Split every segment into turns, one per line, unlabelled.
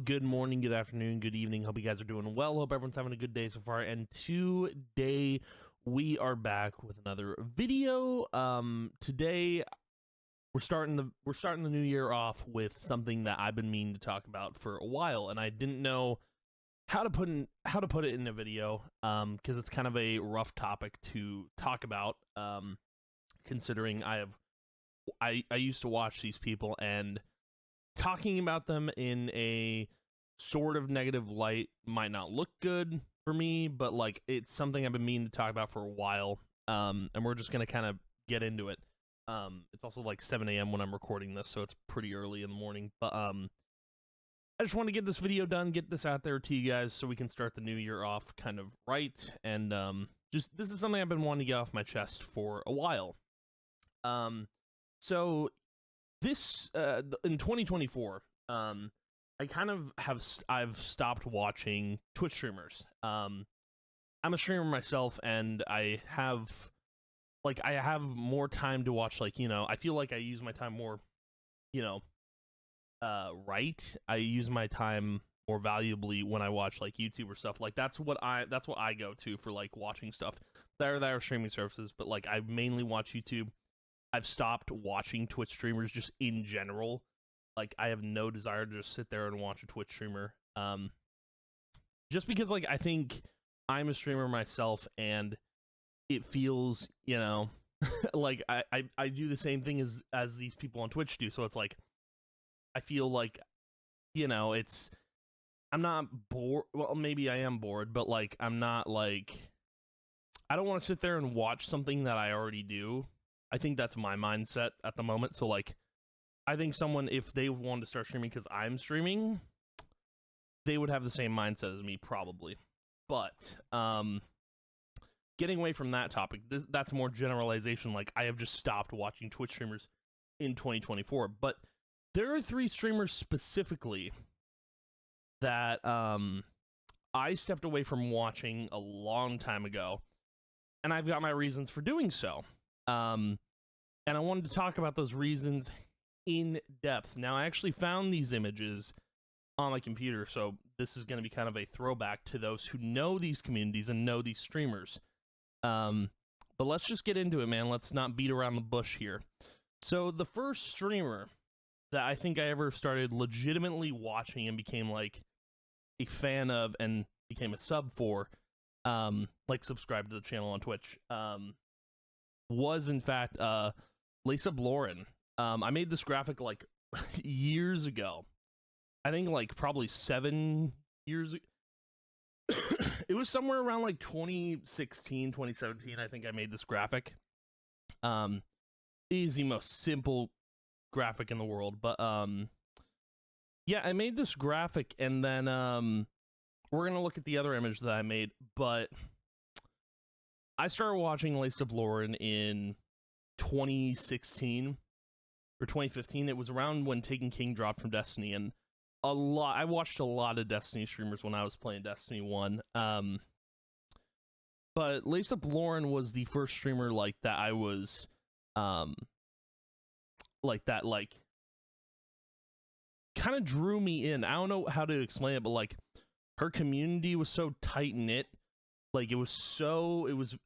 good morning, good afternoon, good evening. Hope you guys are doing well. Hope everyone's having a good day so far. And today we are back with another video. Today we're starting the new year off with something that I've been meaning to talk about for a while, and I didn't know how to put it in a video because it's kind of a rough topic to talk about. Considering I used to watch these people, and talking about them in a sort of negative light might not look good for me, but like it's something I've been meaning to talk about for a while. And we're just gonna kind of get into it. It's also like 7 a.m. when I'm recording this, so it's pretty early in the morning. But I just want to get this video done, get this out there to you guys, so we can start the new year off kind of right. And just this is something I've been wanting to get off my chest for a while. So this in 2024, I kind of I've stopped watching Twitch streamers. I'm a streamer myself, and I have more time to watch. Like, you know, I feel like I use my time more, you know, right. I use my time more valuably when I watch like YouTube or stuff. Like that's what I go to for like watching stuff. There are streaming services, but like I mainly watch YouTube. I've stopped watching Twitch streamers just in general. Like, I have no desire to just sit there and watch a Twitch streamer. Just because, like, I think I'm a streamer myself, and it feels, you know, like I do the same thing as these people on Twitch do. So it's like, I feel like, you know, I'm not bored. Well, maybe I am bored, but like, I'm not like, I don't want to sit there and watch something that I already do. I think that's my mindset at the moment. So like, I think someone, if they wanted to start streaming because I'm streaming, they would have the same mindset as me probably. But getting away from that topic, that's more generalization. Like, I have just stopped watching Twitch streamers in 2024. But there are 3 streamers specifically that I stepped away from watching a long time ago, and I've got my reasons for doing so. And I wanted to talk about those reasons in depth. Now, I actually found these images on my computer, so this is going to be kind of a throwback to those who know these communities and know these streamers. But let's just get into it, man. Let's not beat around the bush here. So the first streamer that I think I ever started legitimately watching and became like a fan of and became a sub for, like subscribe to the channel on Twitch, was in fact Lisa Lauren. I made this graphic like years ago. I think like probably 7 years ago. It was somewhere around like 2016, 2017. I think I made this graphic. It is the most simple graphic in the world, but yeah, I made this graphic, and then we're gonna look at the other image that I made. But I started watching Lisa Lauren in 2016 or 2015. It was around when Taken King dropped from Destiny, and I watched a lot of Destiny streamers when I was playing Destiny 1. But Lisa Lauren was the first streamer like that I was like that, like kind of drew me in. I don't know how to explain it, but like her community was so tight knit. Like, it was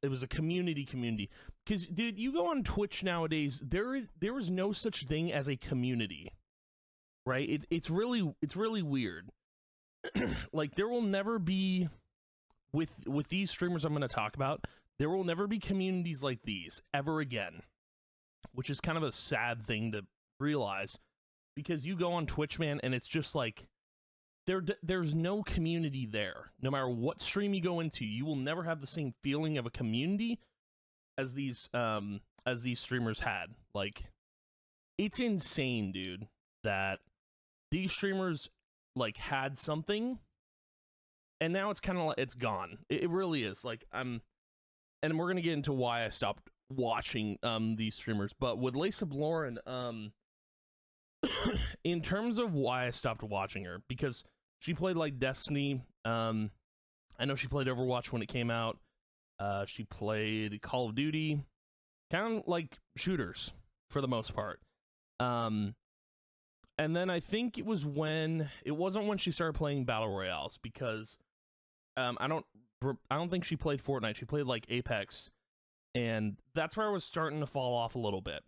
a community. Because, dude, you go on Twitch nowadays, there is no such thing as a community, right? It's really weird. Like, there will never be, with these streamers I'm going to talk about, there will never be communities like these ever again, which is kind of a sad thing to realize, because you go on Twitch, man, and it's just like, there's no community there. No matter what stream you go into, you will never have the same feeling of a community as these streamers had. Like, it's insane, dude, that these streamers like had something, and now it's kind of like it's gone. It really is. Like, and we're gonna get into why I stopped watching these streamers. But with Lisa Lauren, in terms of why I stopped watching her, because she played like Destiny. I know she played Overwatch when it came out. She played Call of Duty, kind of like shooters for the most part. And then I think it wasn't when she started playing battle royales, because I don't think she played Fortnite. She played like Apex, and that's where I was starting to fall off a little bit.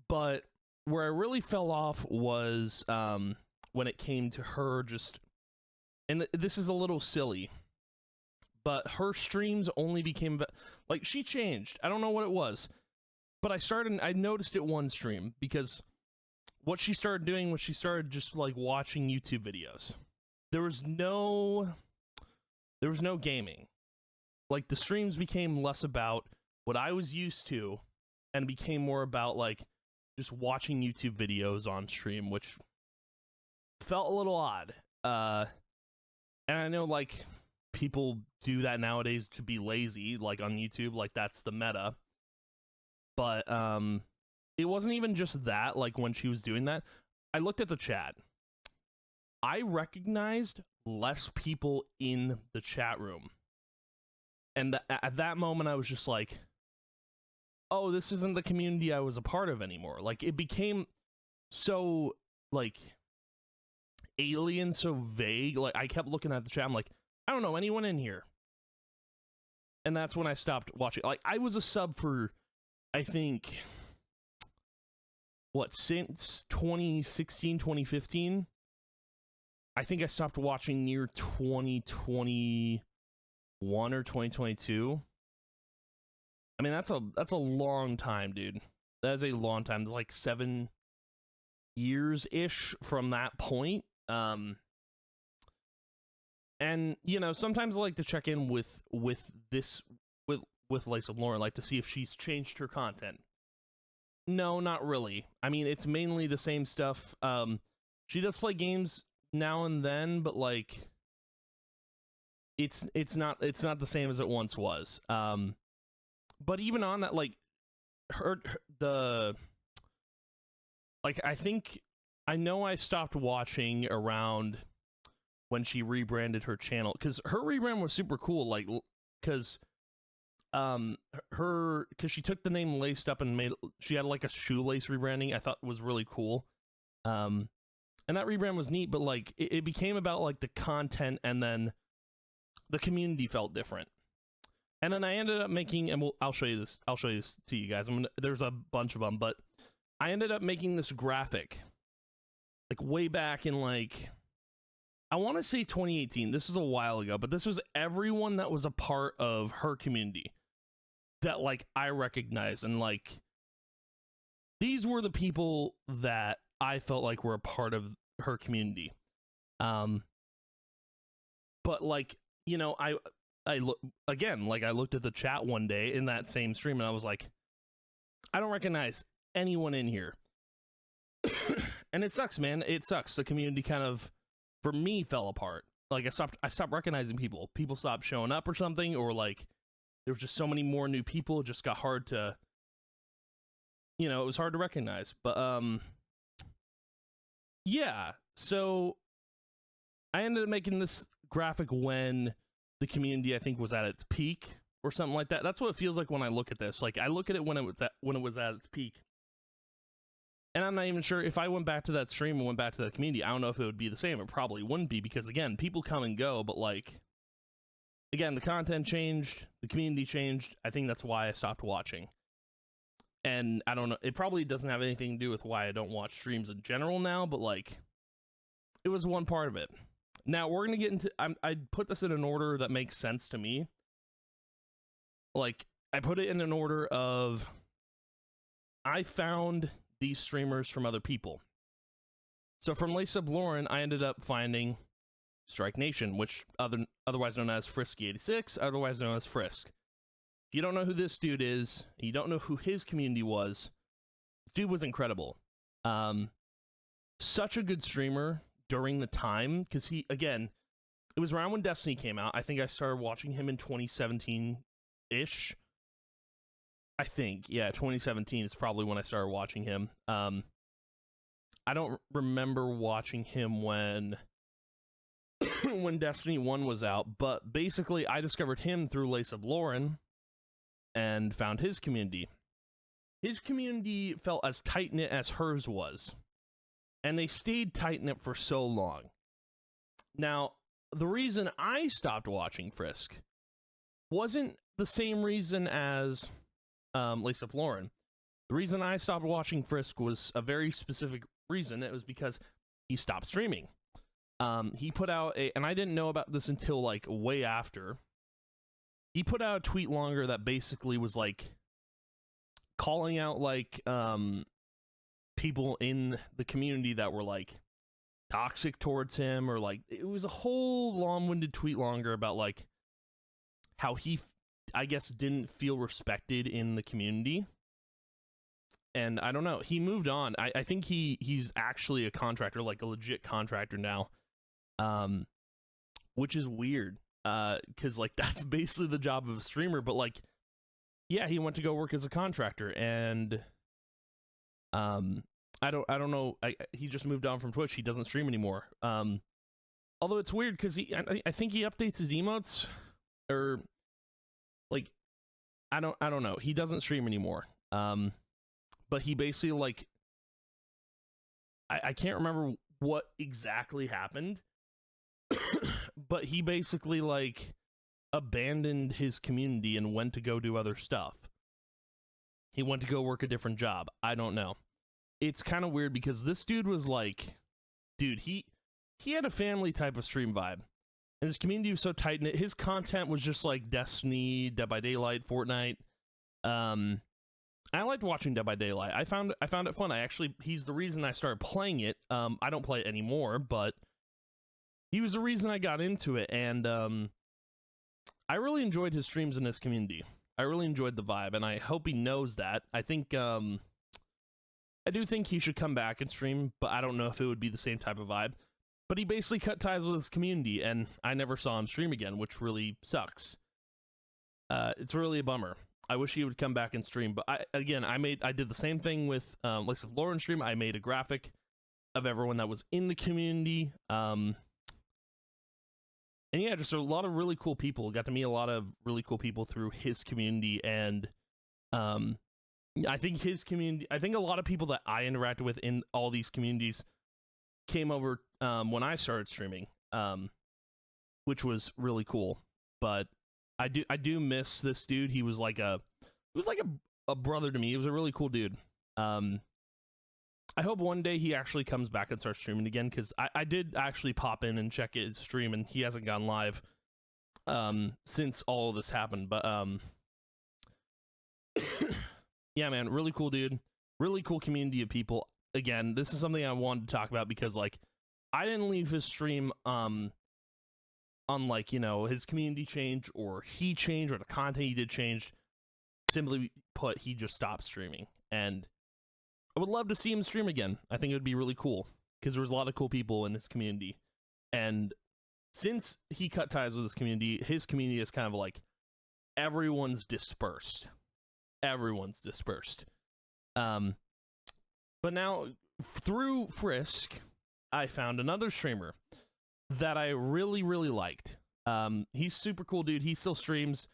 But where I really fell off was when it came to her just, and this is a little silly, but her streams only became, like, she changed. I don't know what it was, but I noticed it one stream, because what she started doing was she started just like watching YouTube videos. There was no gaming. Like, the streams became less about what I was used to and became more about like just watching YouTube videos on stream, which felt a little odd. And I know like people do that nowadays to be lazy, like on YouTube, like that's the meta. But it wasn't even just that. Like, when she was doing that, I looked at the chat. I recognized less people in the chat room. And at that moment, I was just like, oh, this isn't the community I was a part of anymore. Like, it became so, like, alien, so vague. Like, I kept looking at the chat. I'm like, I don't know anyone in here. And that's when I stopped watching. Like, I was a sub for, I think, since 2016, 2015? I think I stopped watching near 2021 or 2022. I mean, that's a long time, dude. That is a long time. It's like 7 years-ish from that point. And, you know, sometimes I like to check in with Lisa Lauren, like to see if she's changed her content. No, not really. I mean, it's mainly the same stuff. She does play games now and then, but like it's not the same as it once was. But even on that, like I know I stopped watching around when she rebranded her channel, because her rebrand was super cool, like because she took the name Laced Up and she had like a shoelace rebranding. I thought was really cool. And that rebrand was neat, but like it became about like the content, and then the community felt different. And then I ended up making, and I'll show you this to you guys. There's a bunch of them, but I ended up making this graphic like way back in, like, I want to say 2018. This is a while ago, but this was everyone that was a part of her community that like I recognized, and like these were the people that I felt like were a part of her community. But like, you know, I looked at the chat one day in that same stream, and I was like, I don't recognize anyone in here. And it sucks, man. It sucks. The community kind of, for me, fell apart. Like, I stopped recognizing people. People stopped showing up or something, or like there was just so many more new people. It just got hard to, you know, it was hard to recognize. But yeah. So I ended up making this graphic when the community, I think, was at its peak or something like that. That's what it feels like when I look at this. Like, I look at it when it was at its peak. And I'm not even sure if I went back to that stream and went back to that community, I don't know if it would be the same. It probably wouldn't be, because again, people come and go, but like, again, the content changed, the community changed. I think that's why I stopped watching. And I don't know, it probably doesn't have anything to do with why I don't watch streams in general now, but like, it was one part of it. Now we're gonna get into, I put this in an order that makes sense to me. Like, I put it in an order of, I found these streamers from other people. So from Laced Up Lauren, I ended up finding Strike Nation, which otherwise known as Frisky86, otherwise known as Frisk. If you don't know who this dude is, you don't know who his community was, this dude was incredible. Such a good streamer during the time, because he, again, it was around when Destiny came out. I think I started watching him in 2017-ish. I think, yeah, 2017 is probably when I started watching him. I don't remember watching him when when Destiny 1 was out, but basically I discovered him through Laced Up Lauren and found his community. his community felt as tight-knit as hers was, and they stayed tight-knit for so long. Now, the reason I stopped watching Frisk wasn't the same reason as Lisa Lauren. The reason I stopped watching Frisk was a very specific reason. It was because he stopped streaming. He put out and I didn't know about this until like way after. He put out a tweet longer that basically was like calling out like people in the community that were like toxic towards him, or like it was a whole long-winded tweet longer about like how he, I guess, didn't feel respected in the community. And I don't know, he moved on. I think he's actually a contractor, like a legit contractor now, which is weird, because like that's basically the job of a streamer. But like, yeah, he went to go work as a contractor, and I don't know. He just moved on from Twitch. He doesn't stream anymore. Although it's weird because I think he updates his emotes, or like I don't know. He doesn't stream anymore. But he basically like I can't remember what exactly happened, but he basically like abandoned his community and went to go do other stuff. He went to go work a different job. I don't know. It's kind of weird because this dude was like, dude, he had a family type of stream vibe. And his community was so tight-knit. His content was just like Destiny, Dead by Daylight, Fortnite. I liked watching Dead by Daylight. I found it fun. He's the reason I started playing it. I don't play it anymore, but he was the reason I got into it. And I really enjoyed his streams in his community. I really enjoyed the vibe, and I hope he knows that. I think I do think he should come back and stream, but I don't know if it would be the same type of vibe. But he basically cut ties with his community, and I never saw him stream again, which really sucks. It's really a bummer. I wish he would come back and stream, but I did the same thing with Lisa Lauren stream. I made a graphic of everyone that was in the community. And yeah, just a lot of really cool people. Got to meet a lot of really cool people through his community, and I think his community, I think a lot of people that I interacted with in all these communities came over when I started streaming, which was really cool. But I do miss this dude. He was like a brother to me. He was a really cool dude. I hope one day he actually comes back and starts streaming again, because I did actually pop in and check his stream, and he hasn't gone live since all of this happened. But yeah, man, really cool dude. Really cool community of people. Again, this is something I wanted to talk about because like I didn't leave his stream on like, you know, his community change or he changed or the content he did change. Simply put, he just stopped streaming, and I would love to see him stream again. I think it would be really cool because there was a lot of cool people in his community, and since he cut ties with his community is kind of like everyone's dispersed. But now through Frisk, I found another streamer that I really liked. He's super cool dude. He still streams.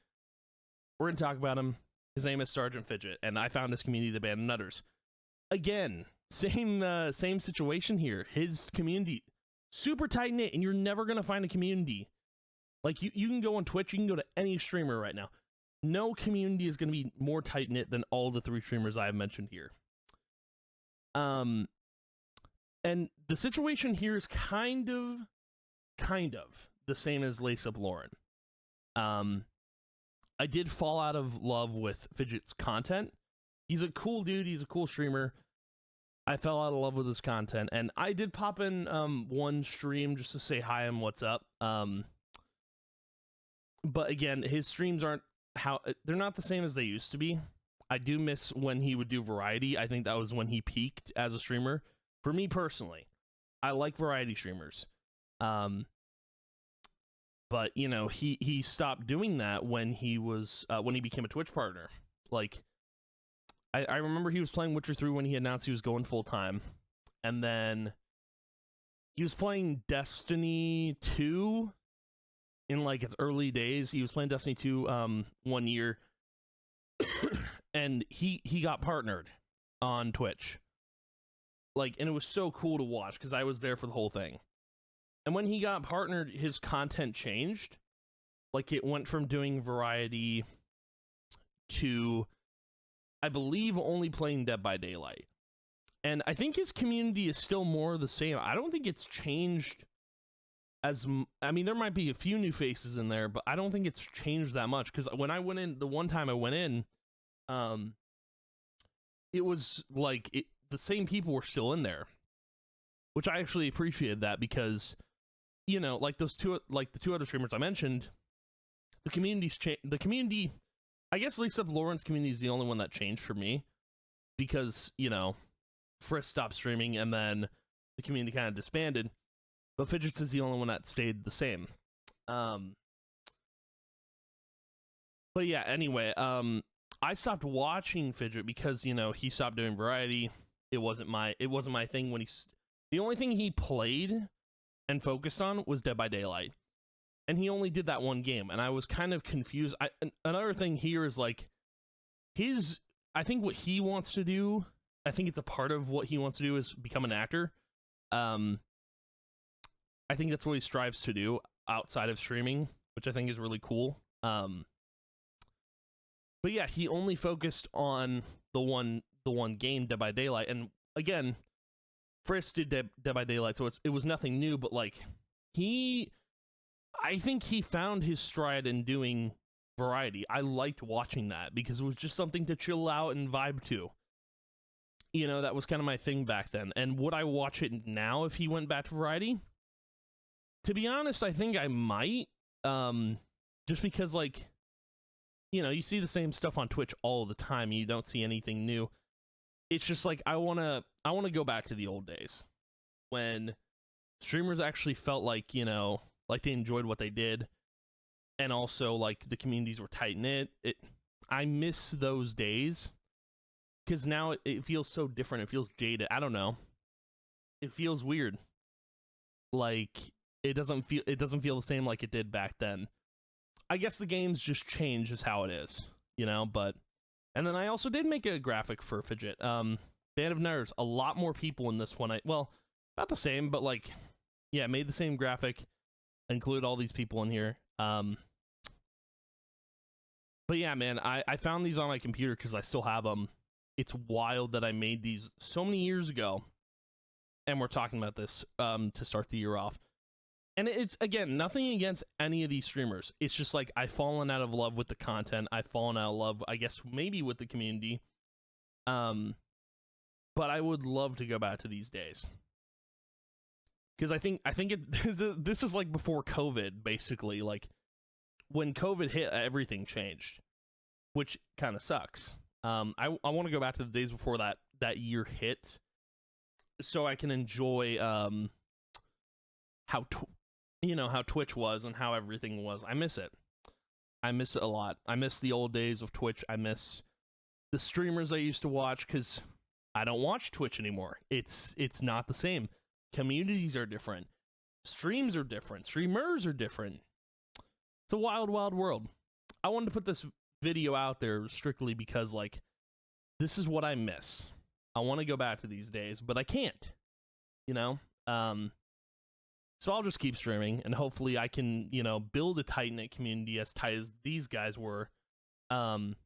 We're gonna talk about him. His name is Sergeant Fidget, and I found his community, the Band of Nutters. Again, same situation here. His community, super tight knit, and you're never gonna find a community like you can go on Twitch. You can go to any streamer right now. No community is gonna be more tight knit than all the three streamers I have mentioned here. And the situation here is kind of the same as Lace Up Lauren. I did fall out of love with Fidget's content. He's a cool dude. He's a cool streamer. I fell out of love with his content, and I did pop in one stream just to say hi and what's up. But again, his streams they're not the same as they used to be. I do miss when he would do variety. I think that was when he peaked as a streamer. For me personally, I like variety streamers. But you know, he stopped doing that when he became a Twitch partner. Like, I remember he was playing Witcher 3 when he announced he was going full time, and then he was playing Destiny 2 in like its early days. He was playing Destiny 2 one year, and he got partnered on Twitch. Like, and it was so cool to watch because I was there for the whole thing. And when he got partnered, his content changed. Like, it went from doing variety to, I believe, only playing Dead by Daylight. And I think his community is still more the same. I don't think it's changed as... I mean, there might be a few new faces in there, but I don't think it's changed that much. Because when I went in, the one time I went in, it was like... the same people were still in there. Which I actually appreciated that because, you know, like the two other streamers I mentioned, the community's the community... I guess Lisa Lawrence community is the only one that changed for me. Because, you know... Frisk stopped streaming and then the community kind of disbanded, but Fidgets is the only one that stayed the same. But yeah, anyway, I stopped watching Fidget because, you know, he stopped doing variety. It wasn't my thing when the only thing he played and focused on was Dead by Daylight, and he only did that one game, and I was kind of confused. Another thing here is like I think what he wants to do, I think it's a part of what he wants to do is become an actor. I think that's what he strives to do outside of streaming, which I think is really cool. But yeah, he only focused on the one game, Dead by Daylight, and again, Frisk did Dead by Daylight, so it was nothing new. But like I think he found his stride in doing variety. I liked watching that because it was just something to chill out and vibe to. You know, that was kind of my thing back then. And would I watch it now if he went back to variety? To be honest, I think I might. Just because, like, you know, you see the same stuff on Twitch all the time. And you don't see anything new. It's just like I wanna go back to the old days when streamers actually felt like, you know, like they enjoyed what they did, and also like the communities were tight knit. I miss those days. Because now it feels so different. It feels jaded. I don't know. It feels weird. Like it doesn't feel the same like it did back then. I guess the games just change is how it is, you know. But and then I also did make a graphic for Fidget. Band of Nerds. A lot more people in this one. Well, not the same, but like, yeah, made the same graphic. Include all these people in here. But yeah, man, I found these on my computer because I still have them. It's wild that I made these so many years ago, and we're talking about this to start the year off. And it's, again, nothing against any of these streamers. It's just like I've fallen out of love with the content. I've fallen out of love, I guess, maybe with the community. But I would love to go back to these days. Because I think this is like before COVID, basically. Like, when COVID hit, everything changed, which kind of sucks. I want to go back to the days before that year hit, so I can enjoy how Twitch was and how everything was. I miss it. I miss it a lot. I miss the old days of Twitch. I miss the streamers I used to watch because I don't watch Twitch anymore. It's not the same. Communities are different. Streams are different. Streamers are different. It's a wild, wild world. I wanted to put this video out there strictly because, like, this is what I miss. I want to go back to these days, but I can't, you know. So I'll just keep streaming, and hopefully I can, you know, build a tight-knit community as tight as these guys were, and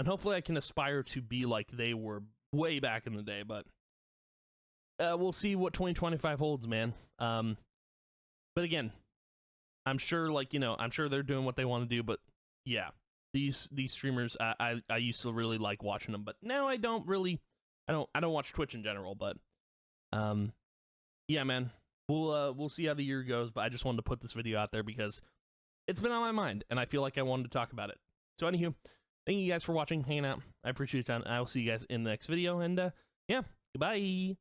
hopefully I can aspire to be like they were way back in the day. But we'll see what 2025 holds, man. But again, I'm sure, like, you know, I'm sure they're doing what they want to do, but yeah. These streamers, I used to really like watching them, but now I don't really. I don't watch Twitch in general, but yeah, man, we'll see how the year goes. But I just wanted to put this video out there because it's been on my mind, and I feel like I wanted to talk about it. So anywho, thank you guys for watching, hanging out. I appreciate your time. I will see you guys in the next video, and yeah, goodbye.